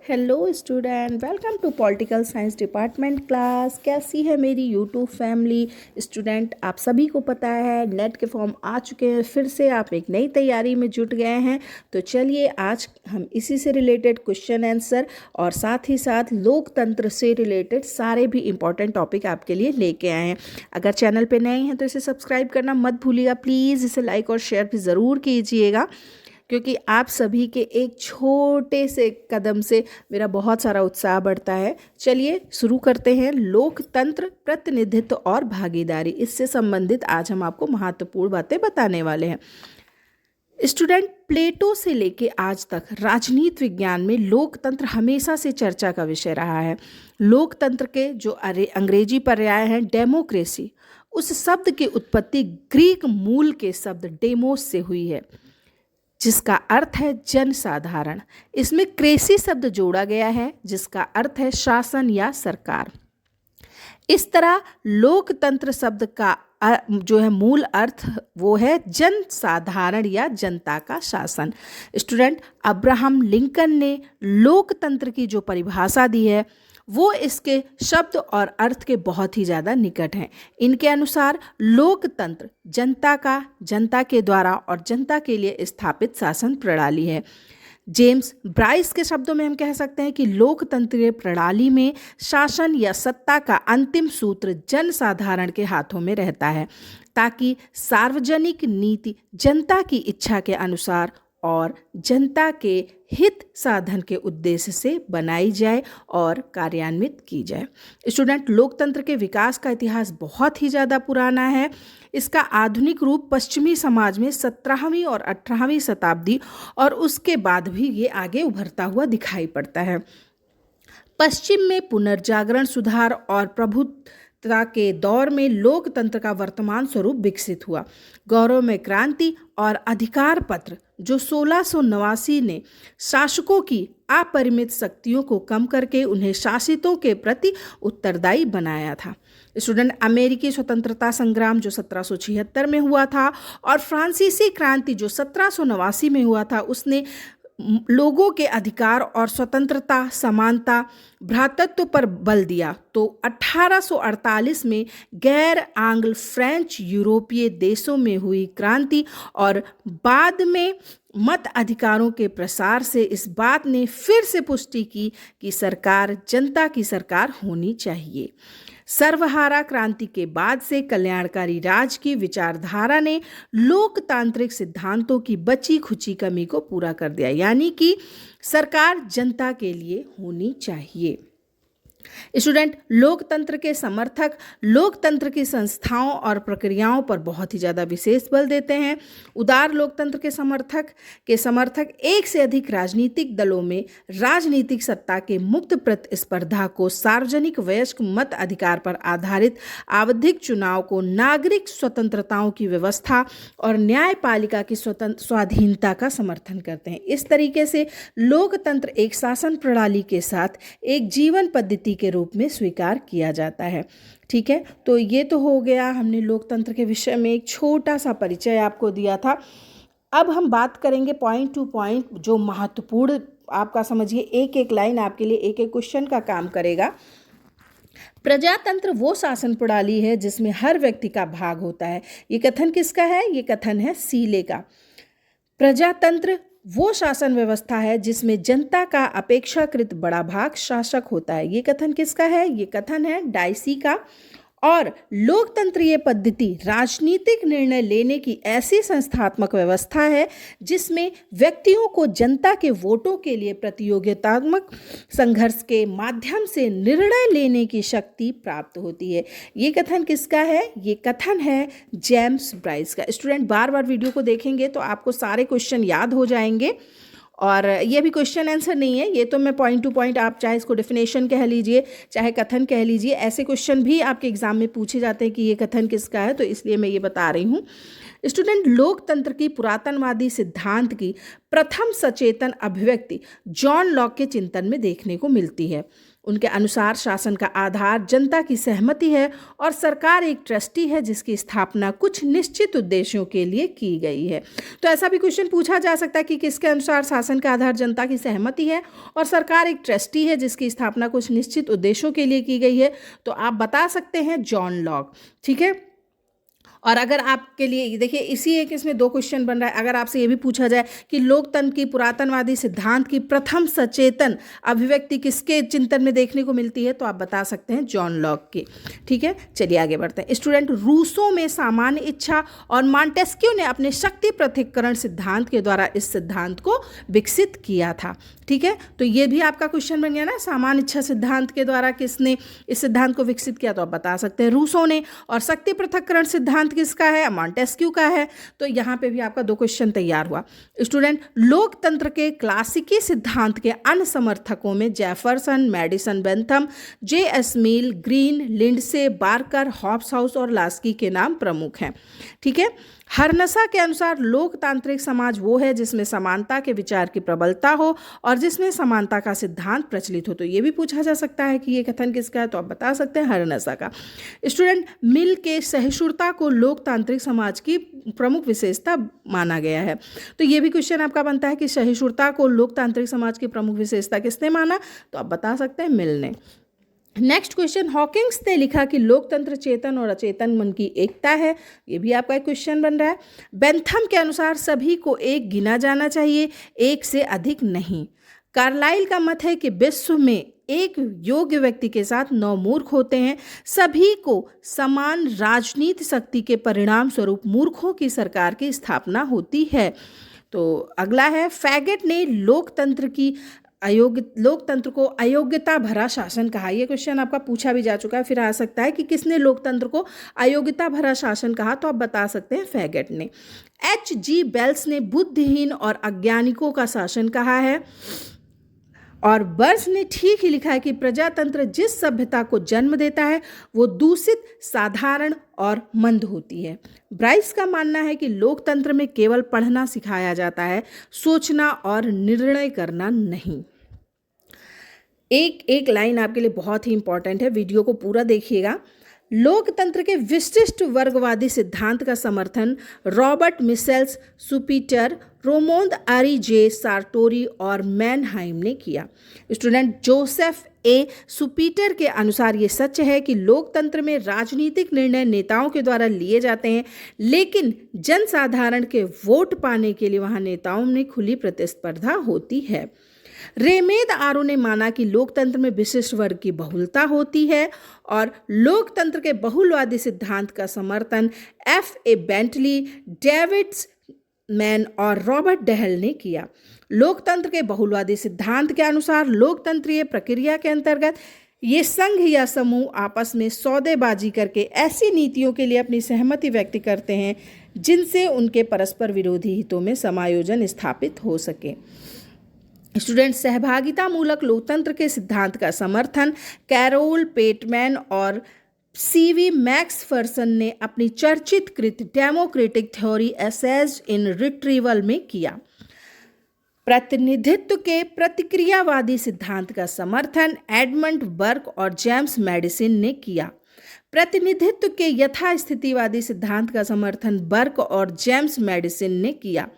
Hello student, welcome to political science department class. कैसी है मेरी यूट्यूब फैमिली? स्टूडेंट, आप सभी को पता है नेट के फॉर्म आ चुके हैं। फिर से आप एक नई तैयारी में जुट गए हैं। तो चलिए आज हम इसी से रिलेटेड क्वेश्चन आंसर और साथ ही साथ लोकतंत्र से रिलेटेड सारे भी इंपॉर्टेंट टॉपिक आपके लिए लेके आए हैं। अगर चैनल पे नए हैं तो इसे सब्सक्राइब करना मत भूलिएगा प्लीज़। इसे लाइक और शेयर भी ज़रूर कीजिएगा, क्योंकि आप सभी के एक छोटे से कदम से मेरा बहुत सारा उत्साह बढ़ता है। चलिए शुरू करते हैं। लोकतंत्र, प्रतिनिधित्व और भागीदारी, इससे संबंधित आज हम आपको महत्वपूर्ण बातें बताने वाले हैं। स्टूडेंट, प्लेटो से लेके आज तक राजनीति विज्ञान में लोकतंत्र हमेशा से चर्चा का विषय रहा है। लोकतंत्र के जो अंग्रेजी पर्याय हैं डेमोक्रेसी, उस शब्द की उत्पत्ति ग्रीक मूल के शब्द डेमोस से हुई है, जिसका अर्थ है जनसाधारण। इसमें क्रेसी शब्द जोड़ा गया है जिसका अर्थ है शासन या सरकार। इस तरह लोकतंत्र शब्द का जो है मूल अर्थ वो है जनसाधारण या जनता का शासन। स्टूडेंट, अब्राहम लिंकन ने लोकतंत्र की जो परिभाषा दी है वो इसके शब्द और अर्थ के बहुत ही ज़्यादा निकट हैं। इनके अनुसार लोकतंत्र जनता का, जनता के द्वारा और जनता के लिए स्थापित शासन प्रणाली है। जेम्स ब्राइस के शब्दों में हम कह सकते हैं कि लोकतंत्रीय प्रणाली में शासन या सत्ता का अंतिम सूत्र जनसाधारण के हाथों में रहता है, ताकि सार्वजनिक नीति जनता की इच्छा के अनुसार और जनता के हित साधन के उद्देश्य से बनाई जाए और कार्यान्वित की जाए। स्टूडेंट, लोकतंत्र के विकास का इतिहास बहुत ही ज़्यादा पुराना है। इसका आधुनिक रूप पश्चिमी समाज में 17वीं और 18वीं शताब्दी और उसके बाद भी ये आगे उभरता हुआ दिखाई पड़ता है। पश्चिम में पुनर्जागरण, सुधार और प्रभुत्व के दौर में लोकतंत्र का वर्तमान स्वरूप विकसित हुआ। गौरव में क्रांति और अधिकार पत्र जो 1689 ने शासकों की अपरिमित शक्तियों को कम करके उन्हें शासितों के प्रति उत्तरदायी बनाया था। स्टूडेंट, अमेरिकी स्वतंत्रता संग्राम जो 1776 में हुआ था और फ्रांसीसी क्रांति जो 1789 में हुआ था, उसने लोगों के अधिकार और स्वतंत्रता, समानता, भ्रातृत्व पर बल दिया। तो 1848 में गैर आंग्ल फ्रेंच यूरोपीय देशों में हुई क्रांति और बाद में मत अधिकारों के प्रसार से इस बात ने फिर से पुष्टि की कि सरकार जनता की सरकार होनी चाहिए। सर्वहारा क्रांति के बाद से कल्याणकारी राज की विचारधारा ने लोकतांत्रिक सिद्धांतों की बची खुची कमी को पूरा कर दिया, यानी कि सरकार जनता के लिए होनी चाहिए। स्टूडेंट, लोकतंत्र के समर्थक लोकतंत्र की संस्थाओं और प्रक्रियाओं पर बहुत ही ज़्यादा विशेष बल देते हैं। उदार लोकतंत्र के समर्थक एक से अधिक राजनीतिक दलों में राजनीतिक सत्ता के मुक्त प्रतिस्पर्धा को, सार्वजनिक वयस्क मत अधिकार पर आधारित आवधिक चुनाव को, नागरिक स्वतंत्रताओं की व्यवस्था और न्यायपालिका की स्वाधीनता का समर्थन करते हैं। इस तरीके से लोकतंत्र एक शासन प्रणाली के साथ एक जीवन पद्धति के रूप में स्वीकार किया जाता है। ठीक है, तो ये तो हो गया, हमने लोकतंत्र के विषय में एक छोटा सा परिचय आपको दिया था। अब हम बात करेंगे पॉइंट टू पॉइंट, जो महत्वपूर्ण आपका समझिए एक एक लाइन आपके लिए एक एक क्वेश्चन का काम करेगा। प्रजातंत्र वो शासन प्रणाली है जिसमें हर व्यक्ति का भाग होता है। ये कथन किसका है? ये कथन है सीले का। प्रजातंत्र वो शासन व्यवस्था है जिसमें जनता का अपेक्षाकृत बड़ा भाग शासक होता है। ये कथन किसका है? ये कथन है डायसी का। और लोकतंत्रीय पद्धति राजनीतिक निर्णय लेने की ऐसी संस्थात्मक व्यवस्था है जिसमें व्यक्तियों को जनता के वोटों के लिए प्रतियोगितात्मक संघर्ष के माध्यम से निर्णय लेने की शक्ति प्राप्त होती है। ये कथन किसका है? ये कथन है जेम्स ब्राइस का। स्टूडेंट, बार बार वीडियो को देखेंगे तो आपको सारे क्वेश्चन याद हो जाएंगे। और ये भी क्वेश्चन आंसर नहीं है, ये तो मैं पॉइंट टू पॉइंट, आप चाहे इसको डेफिनेशन कह लीजिए चाहे कथन कह लीजिए, ऐसे क्वेश्चन भी आपके एग्जाम में पूछे जाते हैं कि ये कथन किसका है, तो इसलिए मैं ये बता रही हूँ। स्टूडेंट, लोकतंत्र की पुरातनवादी सिद्धांत की प्रथम सचेतन अभिव्यक्ति जॉन लॉक के चिंतन में देखने को मिलती है। उनके अनुसार शासन का आधार जनता की सहमति है और सरकार एक ट्रस्टी है जिसकी स्थापना कुछ निश्चित उद्देश्यों के लिए की गई है। तो ऐसा भी क्वेश्चन पूछा जा सकता है कि किसके अनुसार शासन का आधार जनता की सहमति है और सरकार एक ट्रस्टी है जिसकी स्थापना कुछ निश्चित उद्देश्यों के लिए की गई है। तो आप बता सकते हैं जॉन लॉक। ठीक है। और अगर आपके लिए देखिए इसी एक इसमें दो क्वेश्चन बन रहा है। अगर आपसे ये भी पूछा जाए कि लोकतंत्र की पुरातनवादी सिद्धांत की प्रथम सचेतन अभिव्यक्ति किसके चिंतन में देखने को मिलती है, तो आप बता सकते हैं जॉन लॉक की। ठीक है, चलिए आगे बढ़ते हैं। स्टूडेंट, रूसो में सामान्य इच्छा और मॉन्टेस्क्यू ने अपने शक्ति पृथक्करण सिद्धांत के द्वारा इस सिद्धांत को विकसित किया था। ठीक है, तो ये भी आपका क्वेश्चन बन गया ना, सामान्य इच्छा सिद्धांत के द्वारा किसने इस सिद्धांत को विकसित किया, तो आप बता सकते हैं रूसो ने। और शक्ति पृथक्करण सिद्धांत किसका है, मॉन्टेस्क्यू का है। तो यहाँ पे भी आपका दो क्वेश्चन तैयार हुआ। स्टूडेंट, लोकतंत्र के क्लासिकी सिद्धांत के अन्य समर्थकों में Jefferson, Madison, Bentham, J.S. Mill, Green, Lindsay, Barker, Hobhouse और लास्की के नाम प्रमुख हैं। ठीक है। हरनसा के अनुसार लोकतांत्रिक समाज वो है जिसमें समानता के विचार की प्रबलता हो और जिसमें समानता का सिद्धांत प्रचलित हो। तो ये भी पूछा जा सकता है कि ये कथन किसका है, तो आप बता सकते हैं हरनसा का। स्टूडेंट, मिल के सहिष्णुता को लोकतांत्रिक समाज की प्रमुख विशेषता माना गया है। तो ये भी क्वेश्चन आपका बनता है कि सहिष्णुता को लोकतांत्रिक समाज की प्रमुख विशेषता किसने माना, तो आप बता सकते हैं मिल ने। नेक्स्ट क्वेश्चन, हॉकिंग्स ने लिखा कि लोकतंत्र चेतन और अचेतन मन की एकता है। ये भी आपका एक क्वेश्चन बन रहा है। बेंथम के अनुसार सभी को एक गिना जाना चाहिए, एक से अधिक नहीं। कार्लाइल का मत है कि विश्व में एक योग्य व्यक्ति के साथ 9 मूर्ख होते हैं। सभी को समान राजनीति शक्ति के परिणाम स्वरूप मूर्खों की सरकार की स्थापना होती है। तो अगला है, फैगेट ने लोकतंत्र को अयोग्यता भरा शासन कहा। यह क्वेश्चन आपका पूछा भी जा चुका है, फिर आ सकता है कि किसने लोकतंत्र को अयोग्यता भरा शासन कहा, तो आप बता सकते हैं फैगेट ने। H.G. वेल्स ने बुद्धिहीन और अज्ञानिकों का शासन कहा है। और बर्स ने ठीक ही लिखा है कि प्रजातंत्र जिस सभ्यता को जन्म देता है वो दूषित, साधारण और मंद होती है। ब्राइस का मानना है कि लोकतंत्र में केवल पढ़ना सिखाया जाता है, सोचना और निर्णय करना नहीं। एक लाइन आपके लिए बहुत ही इंपॉर्टेंट है, वीडियो को पूरा देखिएगा। लोकतंत्र के विशिष्ट वर्गवादी सिद्धांत का समर्थन रॉबर्ट मिशेल्स, सुपीटर, रोमोंद आरी जे सार्टोरी और मैनहाइम ने किया। स्टूडेंट, जोसेफ ए सुपीटर के अनुसार ये सच है कि लोकतंत्र में राजनीतिक निर्णय नेताओं के द्वारा लिए जाते हैं, लेकिन जनसाधारण के वोट पाने के लिए वहाँ नेताओं में खुली प्रतिस्पर्धा होती है। रेमेद आरो ने माना कि लोकतंत्र में विशिष्ट वर्ग की बहुलता होती है और लोकतंत्र के बहुलवादी सिद्धांत का समर्थन F.A. बेंटली, डेविड्स मैन और रॉबर्ट डेहल ने किया। लोकतंत्र के बहुलवादी सिद्धांत के अनुसार लोकतंत्रीय प्रक्रिया के अंतर्गत ये संघ या समूह आपस में सौदेबाजी करके ऐसी नीतियों के लिए अपनी सहमति व्यक्त करते हैं जिनसे उनके परस्पर विरोधी हितों में समायोजन स्थापित हो सके। स्टूडेंट, सहभागिता मूलक लोकतंत्र के सिद्धांत का समर्थन कैरोल पेटमैन और C.V. मैक्सफर्सन ने अपनी चर्चित कृत democratic theory essays in retrieval में किया। प्रतिनिधित्व के प्रतिक्रियावादी सिद्धांत का समर्थन एडमंड बर्क और जेम्स मैडिसन ने किया। प्रतिनिधित्व के यथास्थितिवादी सिद्धांत का समर्थन बर्क और जेम्स मैडिसन ने किया।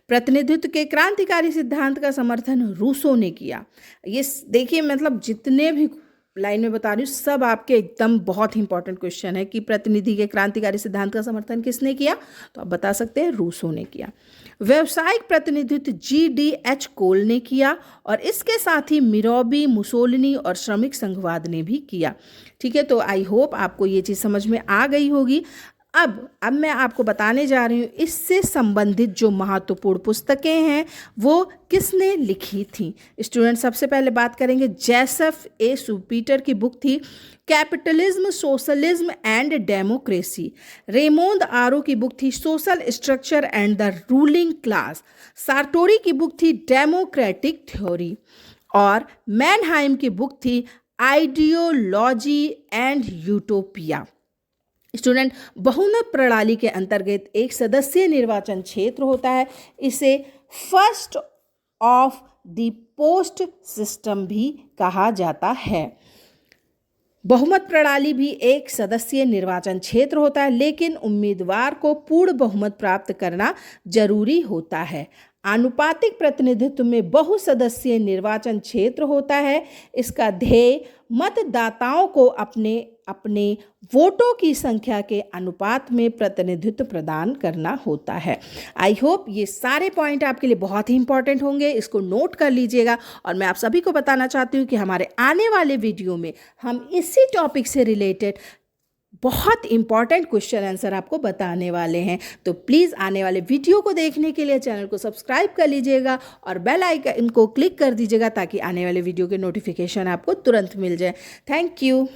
प्रतिनिधित्व के क्रांतिकारी सिद्धांत का समर्थन रूसो ने किया। ये देखिए, मतलब जितने भी लाइन में बता रही हूँ सब आपके एकदम बहुत ही इंपॉर्टेंट क्वेश्चन है कि प्रतिनिधि के क्रांतिकारी सिद्धांत का समर्थन किसने किया, तो आप बता सकते हैं रूसो ने किया। व्यावसायिक प्रतिनिधित्व G.D.H. कोल ने किया और इसके साथ ही मिरोबी, मुसोलिनी और श्रमिक संघवाद ने भी किया। ठीक है, तो आई होप आपको ये चीज़ समझ में आ गई होगी। अब मैं आपको बताने जा रही हूँ इससे संबंधित जो महत्वपूर्ण पुस्तकें हैं वो किसने लिखी थी। स्टूडेंट, सबसे पहले बात करेंगे जोसेफ ए सुपीटर की बुक थी capitalism, socialism and democracy. Raymond Aron की बुक थी social structure and the ruling class. Sartori की बुक थी डेमोक्रेटिक थ्योरी और मैनहाइम की बुक थी आइडियोलॉजी एंड यूटोपिया। स्टूडेंट, बहुमत प्रणाली के अंतर्गत एक सदस्यीय निर्वाचन क्षेत्र होता है। इसे first of the post system भी कहा जाता है। बहुमत प्रणाली भी एक सदस्यीय निर्वाचन क्षेत्र होता है, लेकिन उम्मीदवार को पूर्ण बहुमत प्राप्त करना जरूरी होता है। आनुपातिक प्रतिनिधित्व में बहुसदस्यीय निर्वाचन क्षेत्र होता है। इसका ध्येय मतदाताओं को अपने अपने वोटों की संख्या के अनुपात में प्रतिनिधित्व प्रदान करना होता है। आई होप ये सारे पॉइंट आपके लिए बहुत ही इंपॉर्टेंट होंगे, इसको नोट कर लीजिएगा। और मैं आप सभी को बताना चाहती हूँ कि हमारे आने वाले वीडियो में हम इसी टॉपिक से रिलेटेड बहुत इंपॉर्टेंट क्वेश्चन आंसर आपको बताने वाले हैं। तो प्लीज़ आने वाले वीडियो को देखने के लिए चैनल को सब्सक्राइब कर लीजिएगा और बेल आइकन को क्लिक कर दीजिएगा ताकि आने वाले वीडियो के नोटिफिकेशन आपको तुरंत मिल जाए। Thank you.